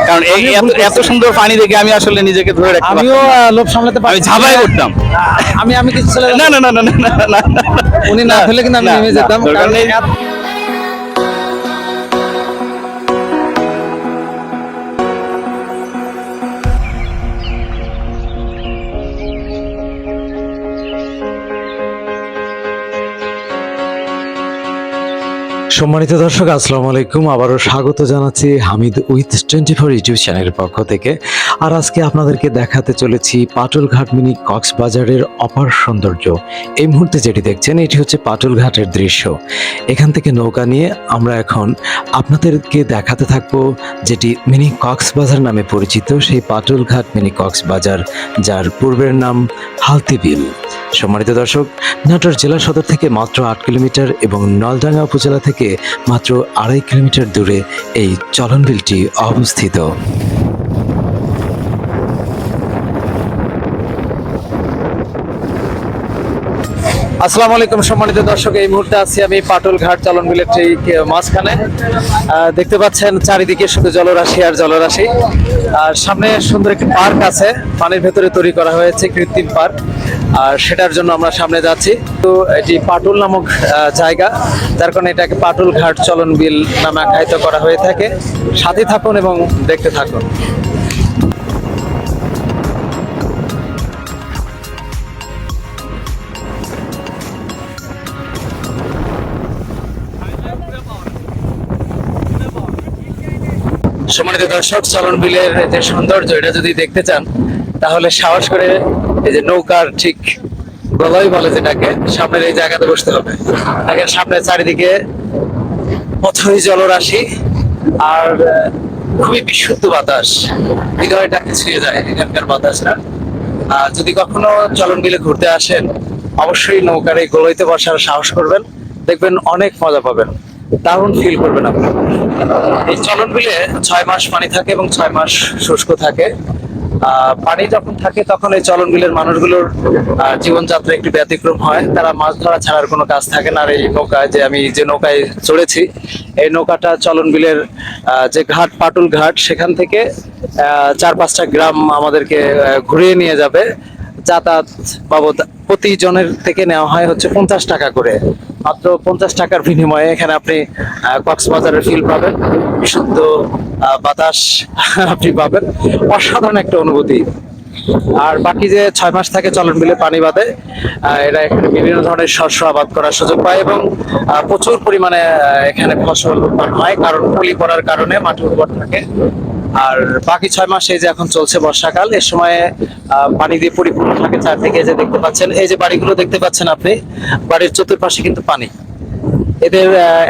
কারণ এই এত সুন্দর পানি দেখে আমি আসলে নিজেকে ধরে রাখতে আমিও লোভ সামলাতে আমি পারি, ঝাঁপাই করতাম। আমি কিছু ছেলে না না না না না না না উনি না ফেলে কিন্তু আমি নেমে যেতাম, দরকার কারণ নেই। সম্মানিত দর্শক, আসসালামু আলাইকুম। আবারও স্বাগত জানাচ্ছি হামিদ উইথ 24 ইউটিউব চ্যানেলের পক্ষ থেকে। আর আজকে আপনাদেরকে দেখাতে চলেছি পাটুলঘাট মিনি কক্সবাজারের অপার সৌন্দর্য। এই মুহূর্তে যেটি দেখছেন এটি হচ্ছে পাটুলঘাটের দৃশ্য। এখান থেকে নৌকা নিয়ে আমরা এখন আপনাদেরকে দেখাতে থাকবো যেটি মিনি কক্সবাজার নামে পরিচিত, সেই পাটুলঘাট মিনি কক্সবাজার, যার পূর্বের নাম হালতিবিল। সম্মানিত দর্শক, নাটোর জেলা সদর থেকে মাত্র 8 কিলোমিটার এবং নলডাঙ্গা উপজেলা থেকে মাত্র 2.5 কিলোমিটার দূরে এই চলনবিলটি অবস্থিত। আসসালামু আলাইকুম সম্মানিত দর্শক, এই মুহূর্তে আছি আমি পাটুলঘাট চলনবিলের ঠিক মাঝখানে। দেখতে পাচ্ছেন চারিদিকে শুধু জলরাশি আর জলরাশি। আর সামনে সুন্দর একটি পার্ক আছে, পানির ভেতরে তৈরি করা হয়েছে কৃত্রিম পার্ক, আর সেটার জন্য আমরা সামনে যাচ্ছি। তো এটি পাটুল নামক জায়গা, যার কারণে এটাকে পাটুলঘাট চলনবিল নামে আখ্যায়িত করা হয়ে থাকে। সাথে থাকুন এবং দেখতে থাকুন। সম্মানিত দর্শক, চলনবিলের যে সৌন্দর্য এটা যদি দেখতে চান তাহলে সাহস করে এই যে নৌকার ঠিক গলয় বলে যেটাকে, সামনের এই জায়গাতে বসতে হবে। দেখেন সামনে চারিদিকে অথই জলরাশি আর খুবই বিশুদ্ধ বাতাস, হৃদয়টাকে ছুঁয়ে যায় এখানকার বাতাসটা। আর যদি কখনো চলনবিলে ঘুরতে আসেন অবশ্যই নৌকার এই গলইতে বসার সাহস করবেন, দেখবেন অনেক মজা পাবেন, দারুণ ফিল করবেন আপনি। এই চলনবিলে 6 মাস পানি থাকে এবং 6 মাস শুষ্ক থাকে। পানি যখন থাকে তখন এই চলনবিলের মানুষগুলোর জীবনযাত্রা একটু ব্যতিক্রম হয়। তারা মাছ ধরা ছাড়ার কোনো কাজ থাকে না। আর এই নৌকায় যে নৌকায় চড়েছি, এই নৌকাটা চলনবিলের যে ঘাট পাটুল ঘাট, সেখান থেকে 4-5টা গ্রাম আমাদেরকে ঘুরিয়ে নিয়ে যাবে। যাতায়াত বাবদ প্রতিজনের থেকে নেওয়া হয় হচ্ছে 50 টাকা করে। মাত্র 50 টাকার বিনিময়ে এখানে আপনি কক্সবাজারের ফিল পাবেন, বিশুদ্ধ বাতাস আপনি পাবেন, অসাধারণ একটা অনুভূতি। আর বাকি যে 6 মাস থাকে চলনবিলে পানি বাদে, এরা এখানে বিভিন্ন ধরনের শস্য আবাদ করার সুযোগ পায় এবং প্রচুর পরিমাণে এখানে ফসল উৎপন্ন হয়, কারণ পলি পড়ার কারণে মাটি উর্বর থাকে। আর বাকি 6 মাস এই যে এখন চলছে বর্ষাকাল, এর সময় পানি দিয়ে পরিপূর্ণ থাকে চারদিকে। যে দেখতে পাচ্ছেন, এই যে বাড়িগুলো দেখতে পাচ্ছেন আপনি, বাড়ির চতুর্পাশে কিন্তু পানি। এদের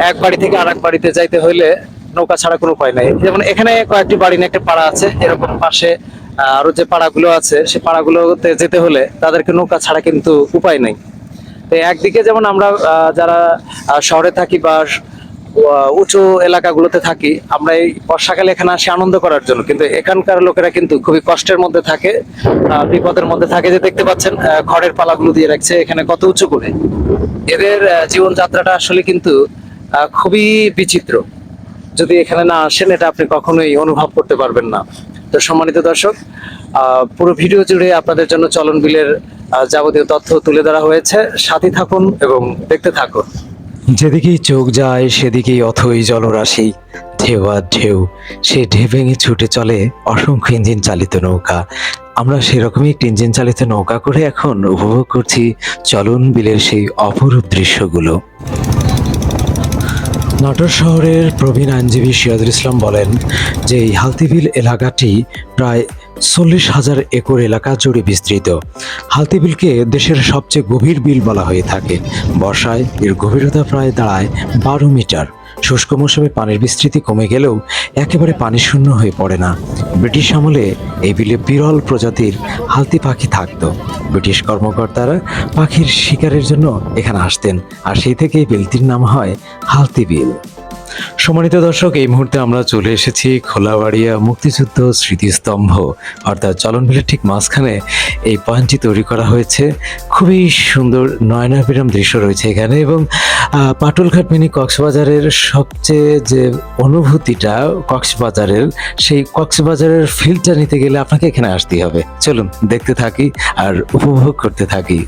এক বাড়ি থেকে আরেক বাড়িতে যাইতে হইলে নৌকা ছাড়া কোনো উপায় নাই। যেমন এখানে কয়েকটি বাড়ি নিয়ে একটা পাড়া আছে, এরকম পাশে আরো যে পাড়াগুলো আছে সে পাড়াগুলোতে যেতে হলে তাদেরকে নৌকা ছাড়া কিন্তু উপায় নাই। তো একদিকে যেমন আমরা যারা শহরে থাকি বা উঁচু এলাকাগুলোতে থাকি, আমরা এই বর্ষাকালে এখানে আসি আনন্দ করার জন্য, কিন্তু এখানকার লোকেরা কিন্তু খুবই কষ্টের মধ্যে থাকে, বিপদের মধ্যে থাকে। যে দেখতে পাচ্ছেন খড়ের পালাগুলো দিয়ে রাখছে এখানে কত উঁচু করে। এদের জীবনযাত্রাটা আসলে কিন্তু খুবই বিচিত্র। যদি এখানে না আসেন এটা আপনি কখনোই অনুভব করতে পারবেন না। তো সম্মানিত দর্শক, পুরো ভিডিও জুড়ে আপনাদের জন্য চলনবিলের যাবতীয় তথ্য তুলে ধরা হয়েছে। সাথে থাকুন এবং দেখতে থাকুন। যেদিকেই চোখ যায় সেদিকেই অথই জলরাশি, ঢেউ আর ঢেউ, সে ঢেউ ভেঙে ছুটে চলে অসংখ্য ইঞ্জিন চালিত নৌকা। আমরা সেরকমই একটি ইঞ্জিন চালিত নৌকা করে এখন উপভোগ করছি চলনবিলের সেই অপরূপ দৃশ্যগুলো। নাটোর শহরের প্রবীণ আইনজীবী সিরাজুল ইসলাম বলেন যে এই হালতিবিল এলাকাটি প্রায় 40,000 একর এলাকা জুড়ে বিস্তৃত। হালতিবিলকে দেশের সবচেয়ে গভীর বিল বলা হয়ে থাকে। বর্ষায় এর গভীরতা প্রায় দাঁড়ায় 12 মিটার। শুষ্ক মৌসুমে পানির বিস্তৃতি কমে গেলেও একেবারে পানি শূন্য হয়ে পড়ে না। ব্রিটিশ আমলে এই বিলে বিরল প্রজাতির হালতি পাখি থাকতো। ব্রিটিশ কর্মকর্তারা পাখির শিকারের জন্য এখানে আসতেন, আর সেই থেকেই বিলটির নাম হয় হালতি বিল। সম্মানিত দর্শক, এই মুহূর্তে আমরা চলে এসেছি খোলাবাড়িয়া মুক্তিযুদ্ধ স্মৃতিস্তম্ভ, অর্থাৎ চলন বিলের ঠিক মাঝখানে এই পয়েন্টটি তৈরি করা হয়েছে। খুবই সুন্দর নয়নাভিরাম দৃশ্য রয়েছে এখানে, এবং পাটুলঘাট মিনি কক্সবাজারের সবচেয়ে যে অনুভূতিটা কক্সবাজারের, সেই কক্সবাজারের ফিলটা নিতে গেলে আপনাকে এখানে আসতেই হবে। চলুন দেখতে থাকি আর উপভোগ করতে থাকি।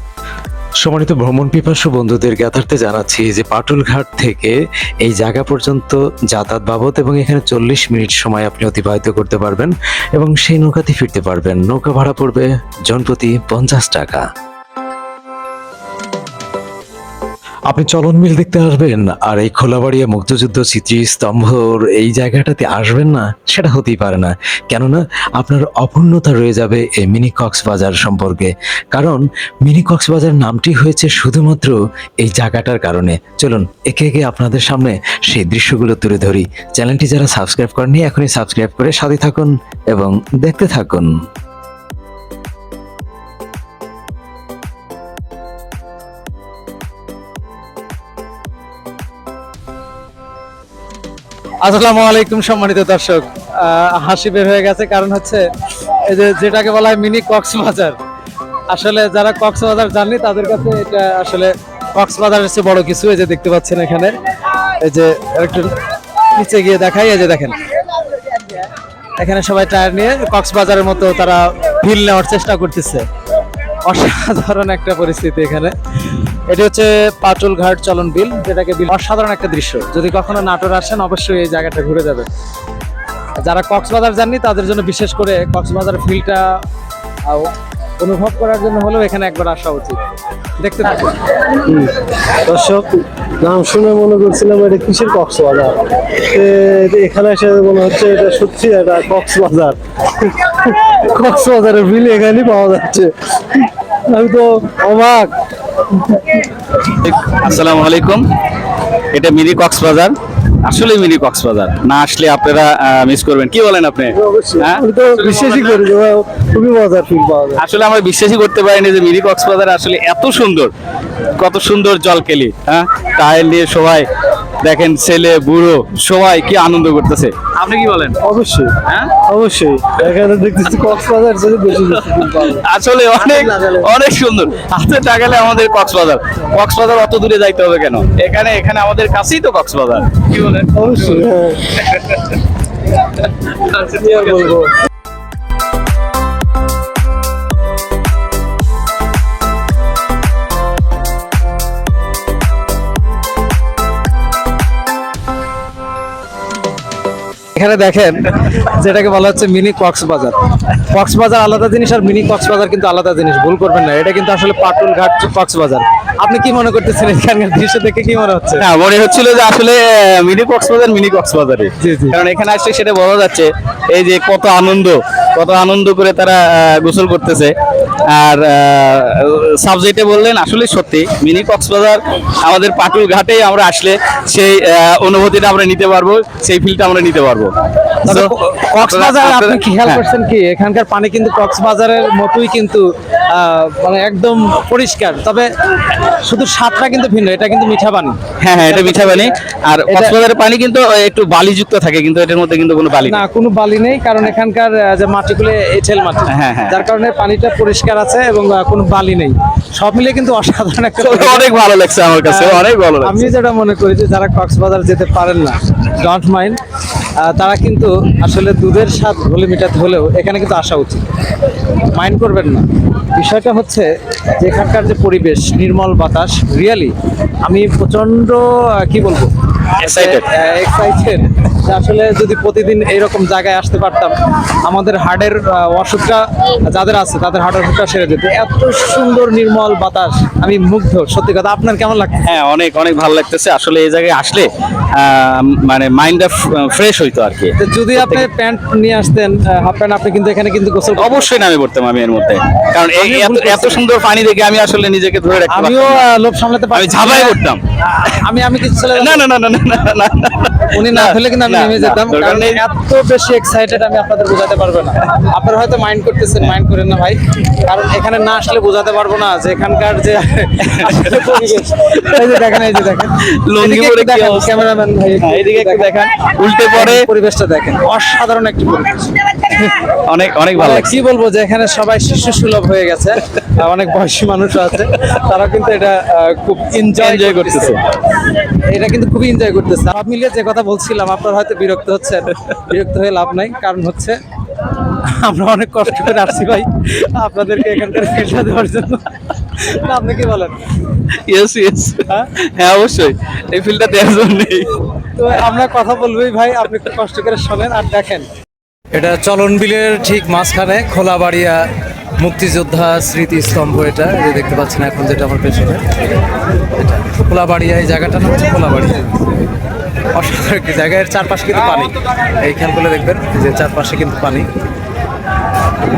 সম্মানিত ভ্রমণ পিপাসু বন্ধুদের জ্ঞাতার্থে জানাচ্ছি যে পাটুলঘাট থেকে এই জায়গা পর্যন্ত যাতায়াত বাবদ এবং এখানে 40 মিনিট সময় আপনি অতিবাহিত করতে পারবেন এবং সেই নৌকাতে ফিরতে পারবেন। নৌকা ভাড়া পড়বে জনপ্রতি 50 টাকা। আপনি চলন মিল দেখতে আসবেন আর এই খোলাবাড়িয়া মুক্তিযুদ্ধ স্মৃতিস্তম্ভর এই জায়গাটাতে আসবেন না, সেটা হতেই পারে না। কেননা আপনার অপূর্ণতা রয়ে যাবে এই মিনি কক্সবাজার সম্পর্কে, কারণ মিনি কক্সবাজার নামটি হয়েছে শুধুমাত্র এই জায়গাটার কারণে। চলুন একে একে আপনাদের সামনে সেই দৃশ্যগুলো তুলে ধরি। চ্যানেলটি যারা সাবস্ক্রাইব করেননি, এখনই সাবস্ক্রাইব করে সাথে থাকুন এবং দেখতে থাকুন। আসসালামু আলাইকুম সম্মানিত দর্শক, হাসি বের হয়ে গেছে, কারণ হচ্ছে এই যে যেটাকে বলা হয় মিনি কক্সবাজার। আসলে যারা কক্সবাজার জানেন তাদের কাছে এটা আসলে কক্সবাজারের চেয়ে বড় কিছু। এই যে দেখতে পাচ্ছেন এখানে, এই যে একটু নিচে গিয়ে দেখাই, এই যে দেখেন এখানে সবাই টায়ার নিয়ে কক্সবাজারের মতো তারা ফিল নেওয়ার চেষ্টা করতেছে। অসাধারণ একটা পরিস্থিতি এখানে। এটা হচ্ছে পাটুলঘাট চলন বিল, যেটাকে বিল। অসাধারণ একটা দৃশ্য। যদি কখনো নাটোর আসেন অবশ্যই এই জায়গাটা ঘুরে যাবেন। যারা কক্সবাজার যাননি তাদের জন্য বিশেষ করে কক্সবাজার ফিলটা অনুভব করার জন্য হলেও এখানে একবার আসা উচিত। দেখতে থাকুন। দর্শক, নাম শুনে মনে করছিলাম এটা কিসের কক্সবাজার, এখানে এসে মনে হচ্ছে এটা সত্যি একটা কক্সবাজার। কক্সবাজারের বিল এখানেই পাওয়া যাচ্ছে, আমি তো অবাক। আসসালামু আলাইকুম। এটা মিনি কক্সবাজার, আসলে মিনি কক্সবাজার। না আসলে আপনারা মিস করবেন। কি বলেন আপনি? অবশ্যই, হ্যাঁ? আমি তো বিশ্বাসই করি যে খুবই মজার ফিল পাওয়া যায়। আসলে আমরা বিশ্বাসই করতে পারিনি যে মিনি কক্সবাজার আসলে এত সুন্দর। কত সুন্দর জলকেলি, হ্যাঁ, টায়ার নিয়ে সবাই দেখেন, ছেলে বুড়ো সবাই কি আনন্দ করতেছে। আপনি কি বলেন? অবশ্যই, হ্যাঁ, অবশ্যই এখানে দেখতেছি কক্সবাজার যদি বেশি feel পাওয়া যায়। আসলে অনেক অনেক সুন্দর। হাতে টাকালে আমাদের কক্সবাজার। কক্সবাজার অত দূরে যাইতে হবে কেন? এখানে এখানে আমাদের কাছেই তো কক্সবাজার। কি বলেন? অবশ্যই, হ্যাঁ। কি আর বলবো। এখানে দেখেন যেটাকে বলা হচ্ছে মিনি কক্সবাজার। কক্সবাজার আলাদা জিনিস আর মিনি কক্সবাজার কিন্তু আলাদা জিনিস, ভুল করবেন না। এটা কিন্তু আসলে পাটুলঘাট কক্সবাজার। আপনি কি মনে করতেছেন এখানকার দৃশ্য দেখে, কি মনে হচ্ছে? হ্যাঁ, মনে হচ্ছিল যে আসলে মিনি কক্সবাজার মিনি কক্সবাজারে। জি, জি। কারণ এখানে আসলে সেটা বোঝা যাচ্ছে এই যে কত আনন্দ করে তারা গোসল করতেছে। আর সাবজেক্টে বললেন, আসলে সত্যি মিনি কক্সবাজার আমাদের পাটুল ঘাটে আমরা আসলে সেই অনুভূতিটা আমরা নিতে পারবো, সেই ফিলটা আমরা নিতে পারবো। তবে So, কক্সবাজার আপনি খেয়াল হ্যাঁ। করছেন কি, এখানকার পানি কিন্তু কক্সবাজারের মতোই কিন্তু মানে একদম পরিষ্কার। তবে শুধু স্বাদটা কিন্তু ভিন্ন, এটা কিন্তু মিঠা পানি। হ্যাঁ হ্যাঁ, এটা মিঠা পানি। আর কক্সবাজারের পানি কিন্তু একটু বালিযুক্ত থাকে, কিন্তু এটার মধ্যে কিন্তু কোনো বালি না, নেই। কোনো বালি নেই, কারণ এখানকার যে মাটিগুলো এঁটেল মাটি, হ্যাঁ, হ্যাঁ। যার কারণে পানিটা পরিষ্কার আছে এবং কোনো বালি নেই। সব মিলে কিন্তু অসাধারণ একটা অনেক ভালো লাগছে আমার কাছে, অনেক ভালো আমি লাগছে। যেটা মনে করি যে যারা কক্সবাজার যেতে পারেন না, ডোন্ট মাইন্ড, তারা কিন্তু আসলে দুধের স্বাদ ঘোলে মিটাতে হলেও এখানে কিন্তু আসা উচিত। মাইন্ড করবেন না। বিষয়টা হচ্ছে যে এখানকার যে পরিবেশ, নির্মল বাতাস, রিয়েলি আমি প্রচন্ড কি বলবো, Excited. এক্সাইটেড। আসলে যদি প্রতিদিন এইরকম জায়গায় আসতে পারতাম, আমাদের হার্টের অসুখটা যাদের আছে তাদের হার্টের অসুখটা সেরে যেত। এত সুন্দর নির্মল বাতাস, আমি মুগ্ধ। সত্যি কথা, আপনার কেমন লাগছে? হ্যাঁ, অনেক অনেক ভালো লাগতেছে। আসলে এই জায়গায় আসলে মানে মাইন্ডটা ফ্রেশ হইতো আর কি। তো যদি আপনি প্যান্ট নিয়ে আসতেন, হাফ প্যান্ট, আপনি কিন্তু এখানে কিন্তু গোসল করতে- অবশ্যই নামে পড়তাম আমি এর মধ্যে, কারণ এই আমিও ভুল এত করছি। সুন্দর পানি দেখে আমি আসলে নিজেকে ধরে রাখতে আমিও পারতাম না। লোভ সামলাতে আমি পারছি ঝাঁপাই না। করতাম। আমি কিছু ছেলে না না না না না না না, উনি না হলে কিন্তু আমি না, নেমে না, যেতাম, দরকার কারণ নেই। এত বেশি এক্সাইটেড আমি আপনাদের বোঝাতে পারবো না। আপনারা হয়তো মাইন্ড করতেছেন, মাইন্ড করেন না ভাই, কারণ এখানে না আসলে বোঝাতে পারবো না যে এখানকার যে আসলে পরিবেশ। এই যে দেখেন, এই যে দেখেন লুঙ্গি এদিকে পরে একটু কি দেখেন, অবস্থা? ক্যামেরাম্যান ভাই হ্যাঁ, এদিকে একটু দেখান, উল্টে পড়ে। পরিবেশটা দেখেন, অসাধারণ একটি পরিবেশ। অনেক অনেক ভালো মানে লাগছে। কি বলবো যে এখানে সবাই শিশু সুলভ হয়ে গেছে, অনেক বয়সী মানুষ আছে, তারা কিন্তু এটা খুব এনজয় Enjoy করতেছে। করতেছে। এটা কিন্তু খুবই এনজয় করতেছে। সব মিলিয়ে যে কথা বলছিলাম, আপনারা হয়তো বিরক্ত হচ্ছেন, বিরক্ত হয়ে লাভ নাই, কারণ হচ্ছে আমরা অনেক কষ্ট করে আসছি ভাই আপনাদেরকে এখানকার ফিল্ডটা দেওয়ার জন্য। না, আপনি কি বলেন? ইয়েস ইয়েস, হ্যাঁ অবশ্যই এই ফিল্ডটা দেওয়ার জন্যই। তো আমরা কথা বলবোই ভাই, আপনি একটু কষ্ট করে শোনেন আর দেখেন। এটা চলন বিলের ঠিক মাঝখানে খোলাবাড়িয়া মুক্তিযোদ্ধা স্মৃতিস্তম্ভ। এটা এই যে দেখতে পাচ্ছেন এখন যেটা আমার পেছনে, এটা খোলাবাড়িয়া। এই জায়গাটার নাম হচ্ছে খোলাবাড়িয়া। অসাধারণ একটি জায়গা, এর চারপাশে কিন্তু পানি। এই খেয়ালগুলো দেখবেন যে চারপাশে কিন্তু পানি,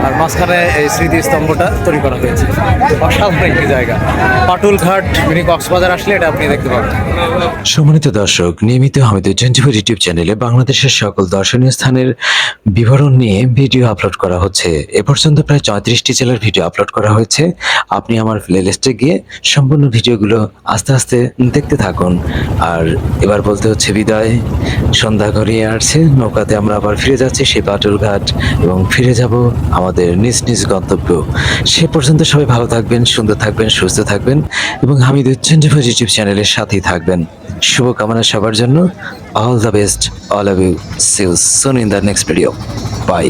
আর মাঝখানে এই স্মৃতিস্তম্ভটা তৈরি করা হয়েছে। অসাধারণ একটি জায়গা। পাটুল ঘাট মিনি কক্সবাজার আসলে এটা আপনি দেখতে পাবেন। সম্মানিত দর্শক, নিয়মিত হামিদ 24 ইউটিউব চ্যানেলে বাংলাদেশের সকল দর্শনীয় স্থানের বিবরণ নিয়ে ভিডিও আপলোড করা হচ্ছে। এ পর্যন্ত প্রায় 34টি জেলার ভিডিও আপলোড করা হয়েছে। আপনি আমার প্লেলিস্টে গিয়ে সম্পূর্ণ ভিডিওগুলো আস্তে আস্তে দেখতে থাকুন। আর এবার বলতে হচ্ছে বিদায়। সন্ধ্যা ঘনিয়ে আসছে, নৌকাতে আমরা আবার ফিরে যাচ্ছি সেই পাটুল ঘাট, এবং ফিরে যাব আমাদের নিজ নিজ গন্তব্য। সে পর্যন্ত সবাই ভালো থাকবেন, সুন্দর থাকবেন, সুস্থ থাকবেন এবং হামিদ 24 ইউটিউব চ্যানেলের সাথেই থাকবেন। শুভকামনা সবার জন্য। All the best, all of you. See you soon in the next video. By.